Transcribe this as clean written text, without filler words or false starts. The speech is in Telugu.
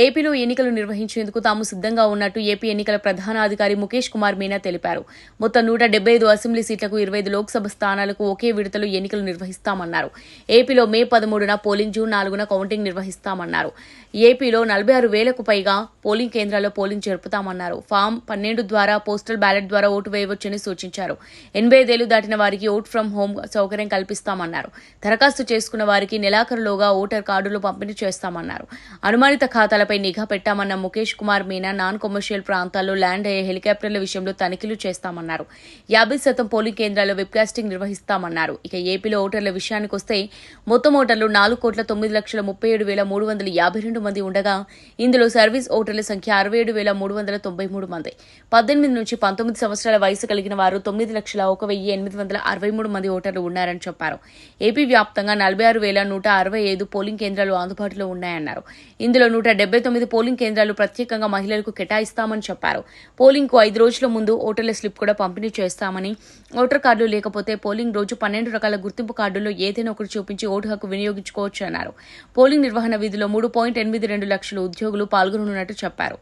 ఏపీలో ఎన్నికలు నిర్వహించేందుకు తాము సిద్ధంగా ఉన్నట్టు ఏపీ ఎన్నికల ప్రధానాధికారి ముఖేష్ కుమార్ మీనా తెలిపారు. మొత్తం 175 అసెంబ్లీ సీట్లకు 25 లోక్సభ స్థానాలకు ఒకే విడతలో ఎన్నికలు నిర్వహిస్తామన్నారు. ఏపీలో మే 13న పోలింగ్, జూన్ 4న కౌంటింగ్ నిర్వహిస్తామన్నారు. ఏపీలో 46,000కు పైగా పోలింగ్ కేంద్రాల్లో పోలింగ్ జరుపుతామన్నారు. ఫామ్ 12 ద్వారా పోస్టల్ బ్యాలెట్ ద్వారా ఓటు వేయవచ్చని సూచించారు. 85 ఏళ్లు దాటిన వారికి ఓట్ ఫ్రం హోం సౌకర్యం కల్పిస్తామన్నారు. దరఖాస్తు చేసుకున్న వారికి నెలాఖరులోగా ఓటర్ కార్డులు పంపిణీ చేస్తామన్నారు. అనుమానిత ఖాతాలపై నిఘా పెట్టామన్న ముఖేష్ కుమార్ మీనా నాన్ కమర్షియల్ ప్రాంతాల్లో ల్యాండ్ అయ్యే హెలికాప్టర్ల విషయంలో తనిఖీలు చేస్తామన్నారు. 50% పోలింగ్ కేంద్రాల్లో వెబ్కాస్టింగ్ నిర్వహిస్తామన్నారు. ఇక ఏపీలో ఓటర్ల విషయానికొస్తే మొత్తం ఓటర్లు 4,09,37,352 మంది ఉండగా ఇందులో సర్వీస్ ఓటర్ల సంఖ్య 67,393 మంది. 18 నుంచి 19 సంవత్సరాల వయసు కలిగిన వారు 9,01,863 మంది ఓటర్లు ఉన్నారని చెప్పారు. ఏపీ వ్యాప్తంగా 46,165 పోలింగ్ కేంద్రాలు అందుబాటులో ఉన్నాయన్నారు. ఇందులో 179 పోలింగ్ కేంద్రాలు ప్రత్యేకంగా మహిళలకు కేటాయిస్తామని చెప్పారు. పోలింగ్ కు 5 రోజుల ముందు ఓటర్ల స్లిప్ కూడా పంపిణీ చేస్తామని, ఓటర్ కార్డులు లేకపోతే పోలింగ్ రోజు 12 రకాల గుర్తింపు కార్డుల్లో ఏదైనా ఒకటి చూపించి ఓటు హక్కు వినియోగించుకోవచ్చన్నారు. పోలింగ్ నిర్వహణ విధిలో 3.82 లక్షల ఉద్యోగులు పాల్గొననున్నట్టు చెప్పారు.